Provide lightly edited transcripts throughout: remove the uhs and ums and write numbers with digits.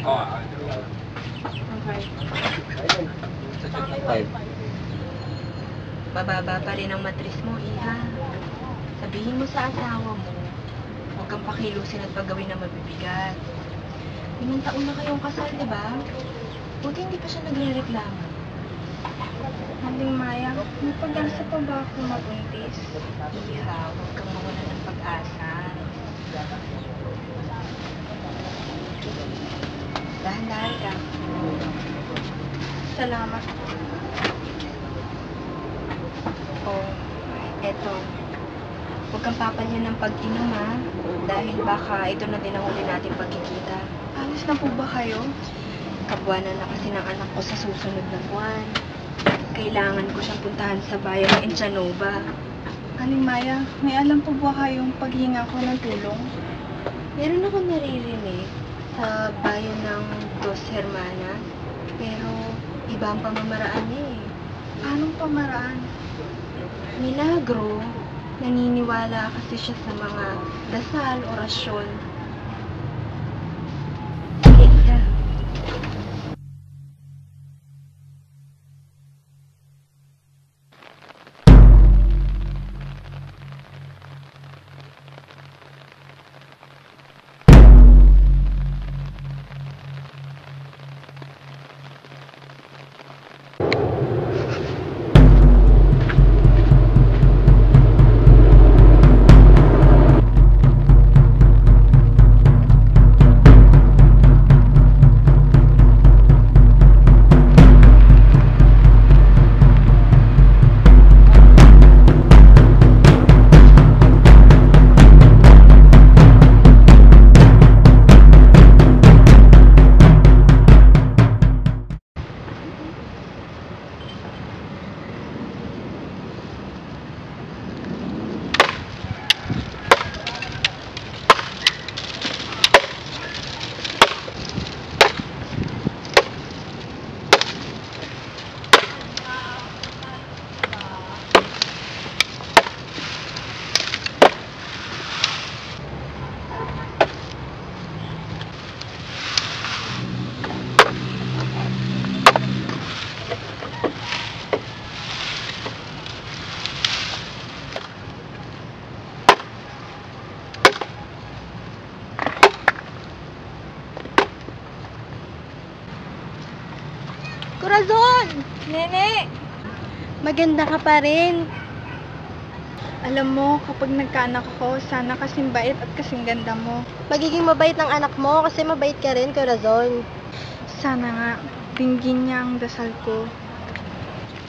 Five. Bababa pa rin ang matris mo, Iha. Sabihin mo sa asawa mo, huwag kang pakilusin at paggawin na mabibigat. 5 taon na kayong kasal, di ba? Buti hindi pa siya nagre-reklamo. Aling Maya, may pag-asa pa ba ako mabuntis? Iha, huwag kang mawala ng pag-asa. Dahan-dahan ka. Salamat. Oh, eto. Huwag kang papalyan ng pag-inom, ha? Dahil baka ito na din ang huli natin pagkikita. Alis na po ba kayo? Kabuwanan na kasi ng anak ko sa susunod na buwan. Kailangan ko siyang puntahan sa bayan ng Enchanova. Aling Maya, may alam po ba kayong paghinga ko ng tulong? Meron akong naririnig sa bayan ng Dos Hermanas, pero iba ang pamamaraan niya eh. Anong pamaraan? Milagro, naniniwala kasi siya sa mga dasal, orasyon. Sige, Ida. Corazon! Nene! Maganda ka pa rin. Alam mo, kapag nagkaanak ako, sana kasing bait at kasing ganda mo. Magiging mabait ng anak mo kasi mabait ka rin, Corazon. Sana nga, dinggin niya ang dasal ko.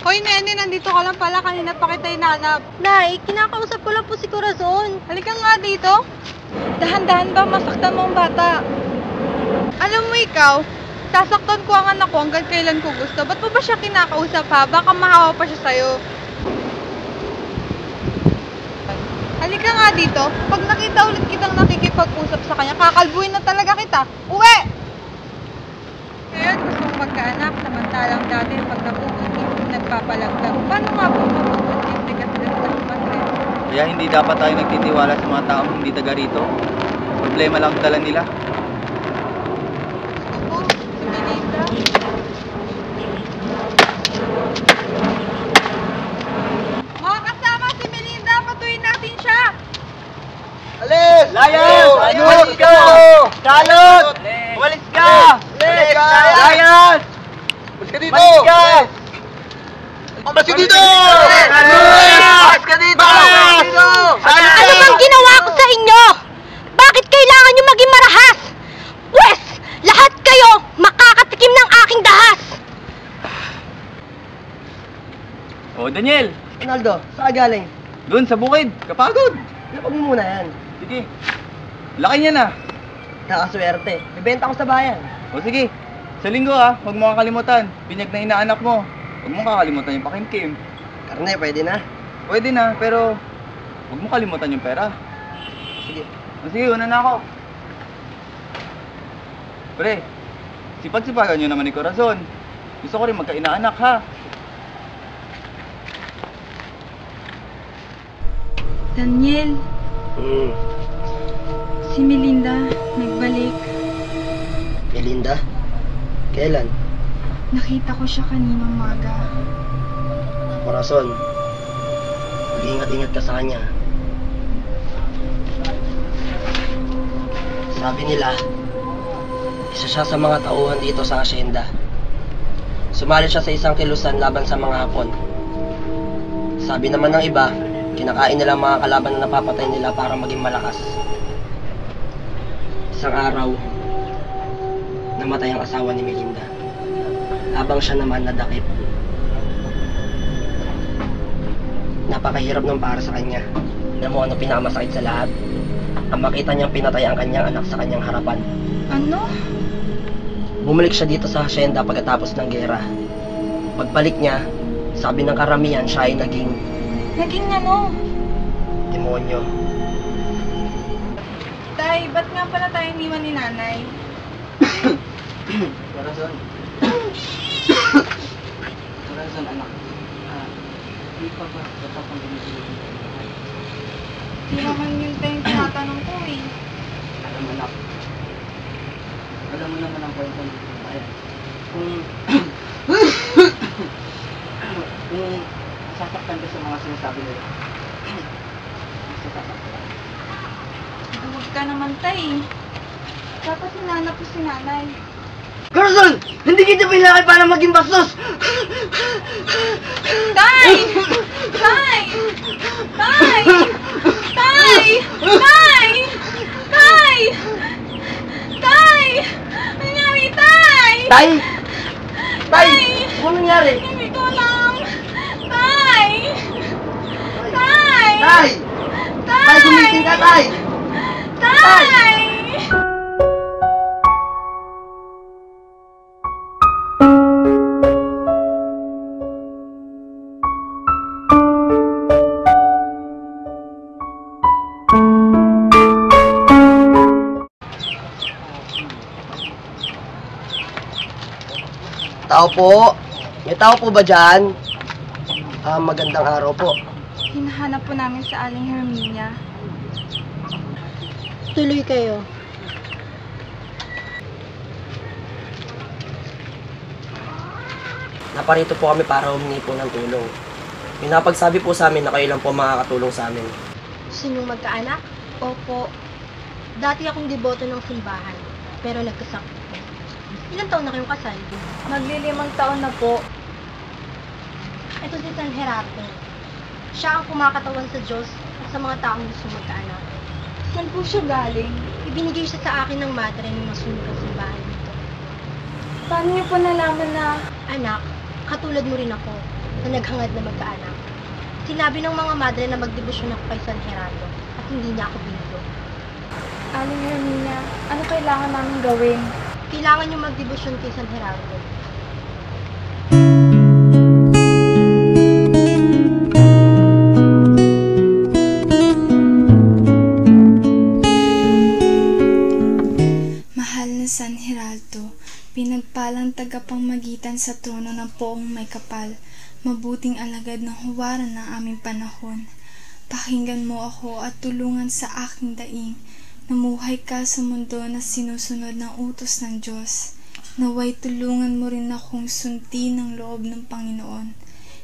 Hoy, Nene, nandito ka lang pala. Kanina pa kita hinanap. Nay, kinakausap ko lang po si Corazon. Halika nga dito. Dahan-dahan ba masaktan mo ang bata? Alam mo ikaw, sasaktan ko ang anak ko hanggang kailan ko gusto. Ba't mo ba siya kinakausap ha? Baka mahawa pa siya sa'yo. Halika nga dito. Pag nakita ulit kitang nakikipag-usap sa kanya, kakalbuhin na talaga kita. Uwi! Ngayon, gusto mong magkaanak, samantalang dati pag nakukunin, nagpapalaglag. Paano nga po mapapagsimple kasi nagpapalaglag? Kaya hindi dapat tayo nagtitiwala sa mga taong hindi taga rito. Problema lang ang dala nila. Ako, si Melinda. Mga kasama, si Melinda, patuloy natin siya. Alis! Lion! Umalis ka! Salot! Umalis ka! Alis! Lion! Umalis ka dito! Umalis ka! Umalis ka dito! Umalis ka dito! Ano bang ginawa ko sa inyo? Bakit kailangan nyo maging marahas? Pwes, lahat kayo makakatikim ng aking dahas. Oh, Daniel! Ronaldo, saan ka galing? Doon sa bukid, kapagod! Lapag mo muna yan. Sige. Laki niya na. Nakaswerte. Bibenta ko sa bayan. O sige. Sa linggo huwag mo kakalimutan. Binyag na inaanak mo. Huwag mo kakalimutan yung pakimkim. Karne, pwede na. Pwede na, pero huwag mo kalimutan yung pera. Sige. O sige, una na ako. Pre, sipag-sipagan nyo naman ni Corazon. Gusto ko rin magka-inaanak ha. Daniel, si Melinda nagbalik. Melinda? Kailan? Nakita ko siya kaninang umaga. Corazon, mag-ingat-ingat ka sa kanya. Sabi nila, isa siya sa mga tauhan dito sa asyenda. Sumali siya sa isang kilusan laban sa mga Hapon. Sabi naman ng iba, kinakain nila ang mga kalaban na napapatay nila para maging malakas. Isang araw, namatay ang asawa ni Melinda. Habang siya naman nadakip. Napakahirap nung para sa kanya. Alam mo ano pinakamasakit sa lahat? Ang makita niyang pinatay ang kanyang anak sa kanyang harapan. Ano? Bumalik siya dito sa hacienda pagkatapos ng gera. Pagbalik niya, sabi ng karamihan siya ay naging Naging ano? demonyo. Tay, ba't nga pala tayo iniwan ni nanay? Corazon. Corazon, anak. Di pa ba pang ginagawa? Hindi naman yun tayong tinatanong ko eh. Alam mo, anak. Alam mo naman ang kwento ng bayan. Kung sasaktan ka sa mga sinasabi nila, sasaktan ka. Huwag ka naman tay. Dapat hinanap ko si nanay. Corazon! Hindi kita pinakay para maging bastos! Tay! Tay! Tay! Tay! Tay! Tay! Tay! Ano nangyari, Tay? Tay! Tay! Ano nangyari? Hindi ko alam. Tay! Tay! Tay! Tay, gumising ka, Tay! Tay! Tao po! May tao po ba dyan? Magandang araw po. Hinahanap po namin sa Aling Herminia. Tuloy kayo. Naparito po kami para humingi po ng tulong. May napagsabi po sa amin na kayo lang po makakatulong sa amin. Sinong magkaanak? Opo. Dati akong deboto ng simbahan, pero nagkasakit po. Ilang taon na kayong kasal? Maglilimang taon na po. Ito si San Gerardo. Siya ang kumakatawan sa Diyos at sa mga taong gusto magkaanak. Saan po siya galing? Ibinigay siya sa akin ng madre nung nasunog ang simbahan dito. Paano niyo po nalaman na... Anak, katulad mo rin ako na naghangad na magkaanak. Sinabi ng mga madre na magdebosyon ako kay San Gerardo at hindi niya ako binigo. Aling Herminia, ano kailangan namin gawin? Kailangan niyo magdebosyon kay San Gerardo. Mahal na San Gerardo, pinagpalang tagapamagitan sa trono ng poong may kapal, mabuting alagad ng huwaran ng aming panahon. Pakinggan mo ako at tulungan sa aking daing. Namuhay ka sa mundo na sinusunod ng utos ng Diyos. Naway tulungan mo rin akong sundin ng loob ng Panginoon.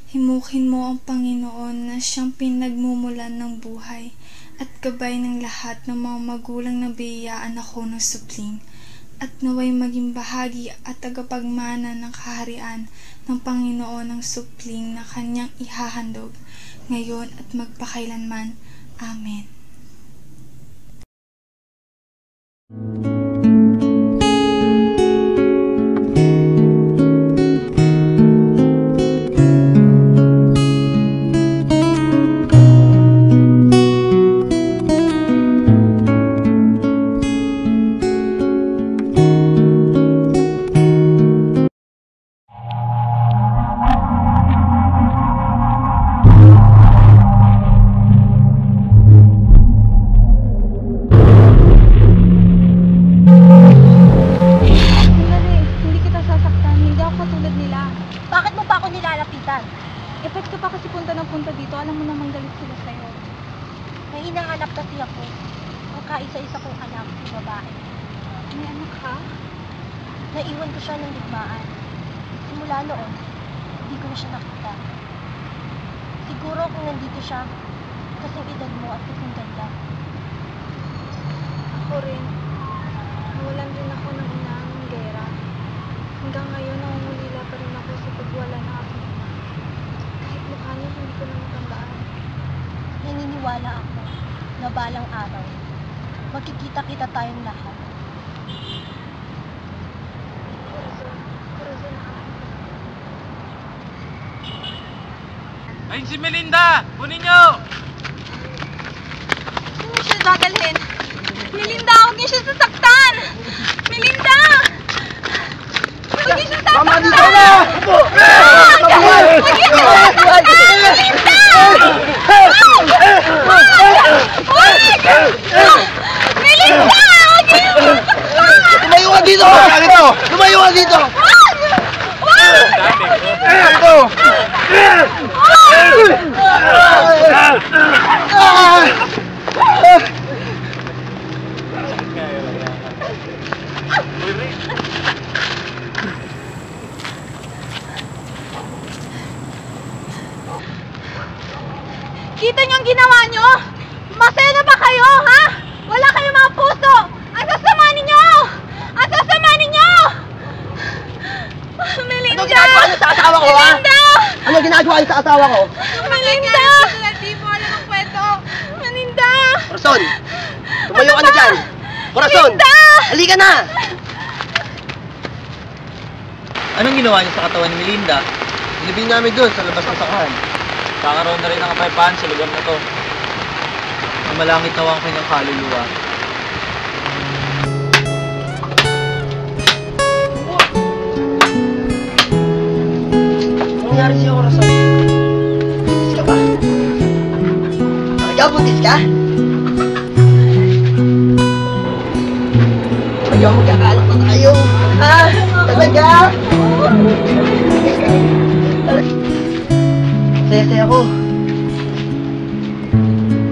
Himukin mo ang Panginoon na siyang pinagmumulan ng buhay at gabay ng lahat ng mga magulang na biyayaan ako ng supling. At naway maging bahagi at tagapagmana ng kaharian ng Panginoon ng supling na kanyang ihahandog ngayon at magpakailanman. Amen. Sandali, hindi kita sasaktan. Hindi ako katulad nila. Bakit mo pa ako nilalapitan? Epek ka pa kasi punta ng punta dito. Alam mo namang galit sila sa'yo. May inanganak kasi ako. Ang kaisa-isa kong anak, si babae. May anak ka? Naiwan ko siya ng digmaan. Simula noon, hindi ko na siya nakita. Siguro kung nandito siya, kasing edad mo at kasing ganda. Ako rin. Nawalan rin ako ng inaang gera. Hanggang ngayon, nangungulila pa rin ako sa pagwala ng aking ina. Kahit mukha niya, hindi ko na matandaan. Naniniwala ako na balang araw, magkikita-kita tayong lahat. Corazon na ako. Ayun si Melinda! Kunin nyo! Saan mo siya dadalhin? Melinda, huwag niyo siya sasaktan! Melinda! Huwag niyo siya sasaktan! Mama, dito na! Huwag niyo siya sasaktan! Melinda! Melinda! Huwag niyo siya sasaktan! Lumayo ka dito! Lumayo ka dito! Ito! Kita niyo ang ginawa niyo? Masaya na ba kayo, ha? Wala kayong mga puso! Ang sasama ninyo! Ang sasama ninyo! Melinda! Ano ginagawa niyo sa asawa ko, ha? Melinda! Ano ginagawa niyo sa asawa ko? Melinda! Di mo alam ang kwento. Melinda! Corazon! Tumayo ka na dyan! Corazon! Melinda! Halika na! Anong ginawa niyo sa katawan ni Melinda? Ilibing namin doon sa labas ng sakahan. Kakaroon na rin ng kapayapaan sa lugar na to. Mamalangit nawa ang kanyang kaluluwa. Anong nangyari sa'yo, Corazon? Buntis ka ba? Ikaw, buntis ka? Ayaw, magkakaalak na tayo. Ha? Talaga? Saya-saya ko.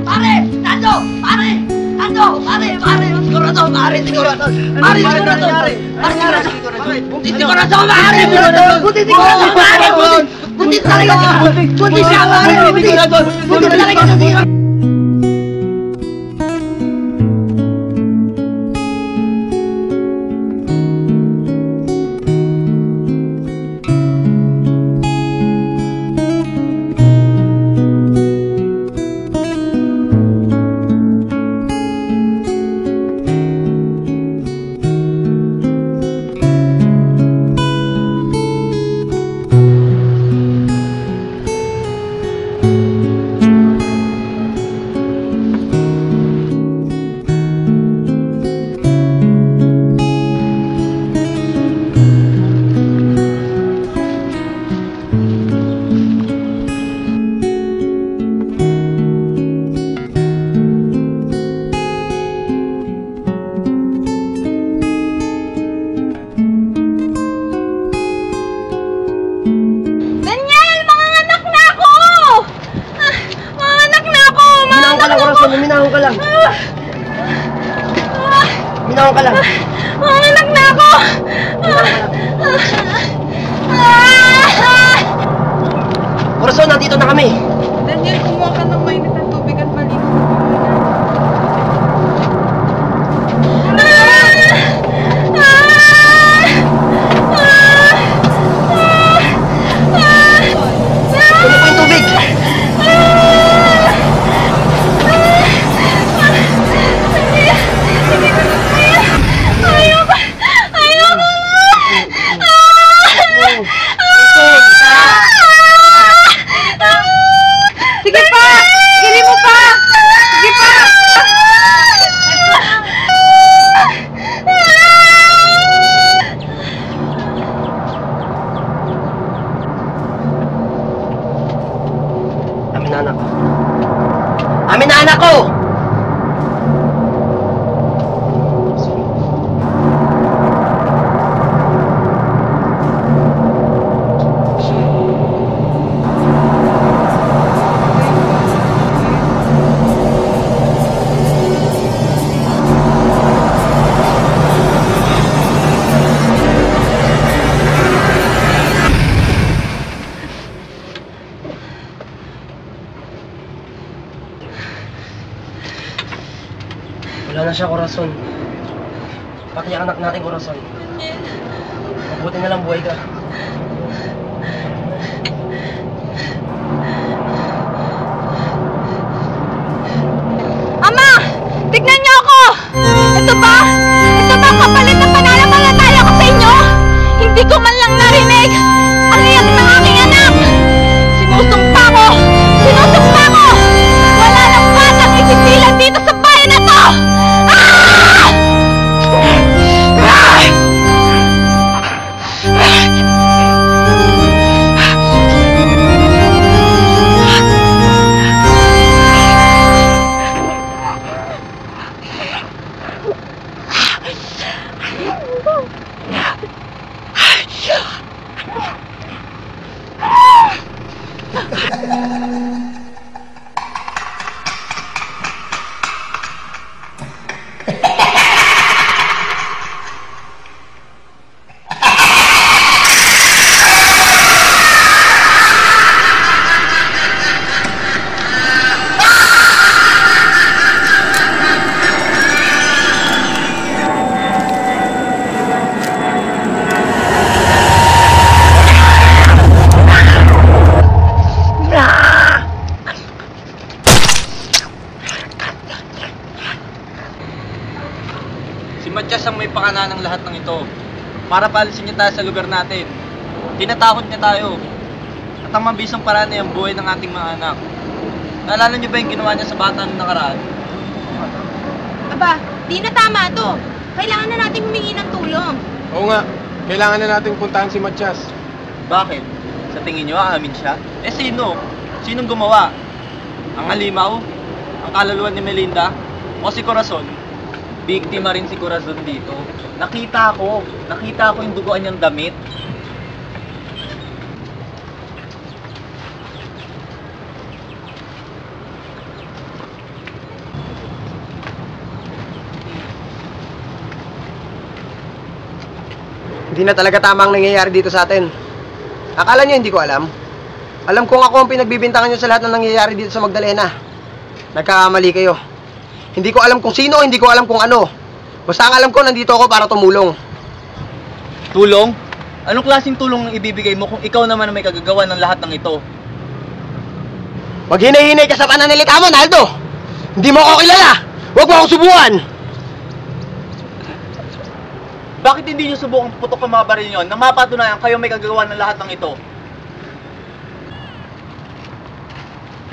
Pare! Nando! Pare! Nando! Pare! Pare! Sigurado! Pare! Sigurado! Pare! Sigurado! Pare! Buntis si Corazon! Pare! Buntis si Corazon! Pare! Buntis talaga siya! Buntis siya! Pare! Buntis talaga siya! Minahon ka lang. Minahon ka lang. Manganak na ako! Corazon, nandito na kami. Daniel, kumuha ka ng mainit na tubig at malinis Kunin ko yung tubig. Sige pa! Wala na siya, Corazon. Pati ang anak natin, Corazon. Mabuti na lang buhay ka. Ama! Tignan niyo ako! Ito ba? Ito ba ang kapalit na pananampalataya ko sa inyo? Hindi ko man lang narinig ang iyak ng aking anak! Sinusumpa ko! Sinusumpa ko! Wala nang batang isisilang dito sa bayan na to! Ah! Ah! Si Matias ang may pakana ng lahat ng ito. Para paalisin niya tayo sa lugar natin. Tinatakot niya tayo. At ang mabisang paraan ay ang buhay ng ating mga anak. Naalala niyo ba yung ginawa niya sa bata nung nakaraan? Aba, di na tama to. Kailangan na natin humingi ng tulong. Oo nga, kailangan na natin puntahan si Matias. Bakit? Sa tingin niyo, aamin siya? Eh sino? Sinong gumawa? Ang halimaw? Ang kaluluwa ni Melinda? O si Corazon? Biktima rin si Corazon dito. Nakita ko yung duguan niyang damit. Hindi na talaga tama ang nangyayari dito sa atin. Akala niyo hindi ko alam? Alam kong ako ang pinagbibintangan niyo sa lahat ng nangyayari dito sa Magdalena. Nagkakamali kayo. Hindi ko alam kung sino, hindi ko alam kung ano. Basta ang alam ko, nandito ako para tumulong. Tulong? Anong klaseng tulong ang ibibigay mo kung ikaw naman ang may kagagawa ng lahat ng ito? Wag hinay-hinay ka sa pananalita mo, Naldo! Hindi mo ako kilala! Huwag mo akong subukan! Bakit hindi niyo subukang putok ang mga baril niyo na mapatunayan kayo may kagagawa ng lahat ng ito?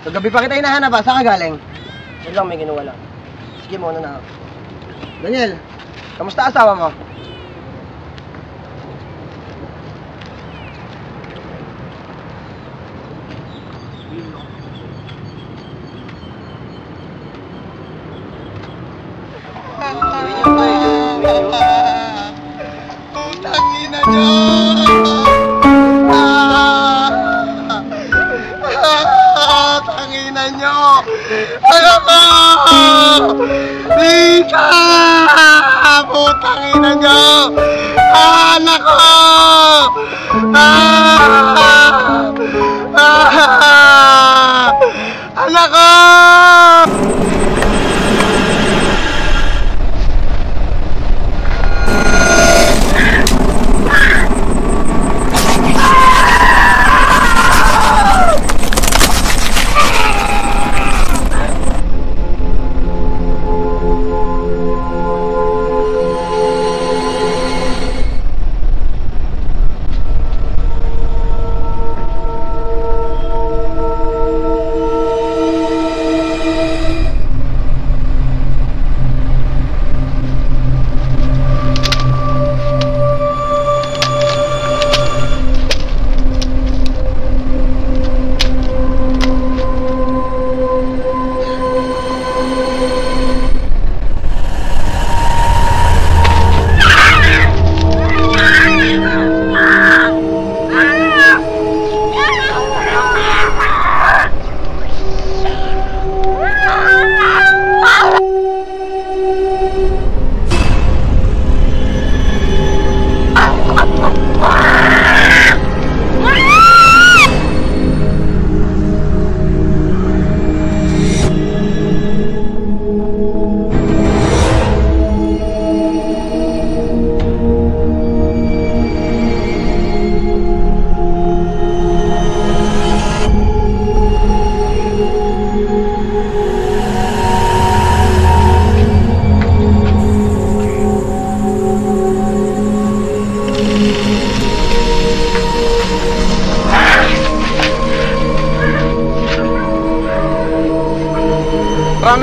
Kagabi pa kita hinahanap ba? Saan ka galing? Yan lang, may ginawa lang. Sige, muna na ako. Daniel, kamusta asawa mo? Tangina nyo! Tangina nyo! Ayoko! Lika! Putangina nyo! Anak ko! Anak ko!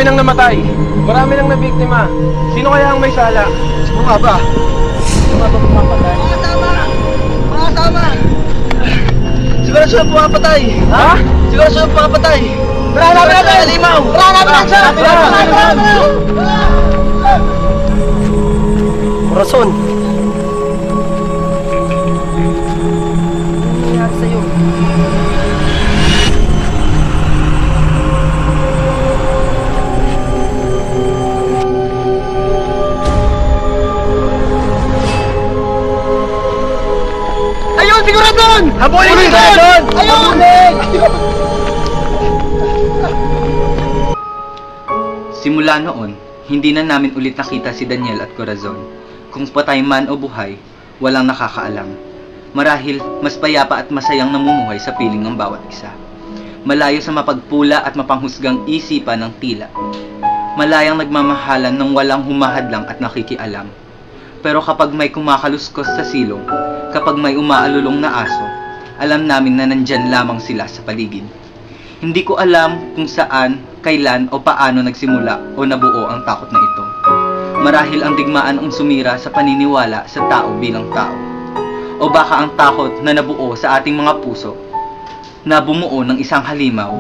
Marami nang namatay. Marami nang nabiktima. Sino kaya ang may sala? Sino nga ba? Sino nga ba pumapatay? Mga kasama! Siguro sila pumapatay. Ha? Siguro sila pumapatay. Tara namin natin! Halimaw! Tara namin natin! Corazon! Ano nangyari sa'yo? Ayun, siguro doon! Habulin Ayun! ka doon! Ayun! Simula noon, hindi na namin ulit nakita si Daniel at Corazon. Kung patay man o buhay, walang nakakaalam. Marahil, mas payapa at masayang namumuhay sa piling ng bawat isa. Malayo sa mapagpula at mapanghusgang isipan ng tila. Malayang nagmamahalan ng walang humahadlang at nakikialam. Pero kapag may kumakaluskos sa silong, kapag may umaalulong na aso, alam namin na nandyan lamang sila sa paligid. Hindi ko alam kung saan, kailan o paano nagsimula o nabuo ang takot na ito. Marahil ang digmaan ang sumira sa paniniwala sa tao bilang tao. O baka ang takot na nabuo sa ating mga puso, na bumuo ng isang halimaw.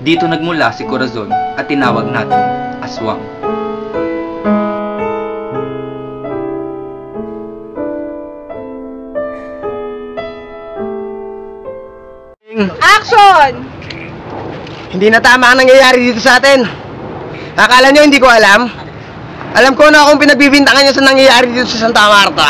Dito nagmula si Corazon at tinawag natin aswang. Action! Hindi na tama ang nangyayari dito sa atin. Akala nyo hindi ko alam? Alam ko na akong pinagbibintangan nyo sa nangyayari dito sa Santa Marta.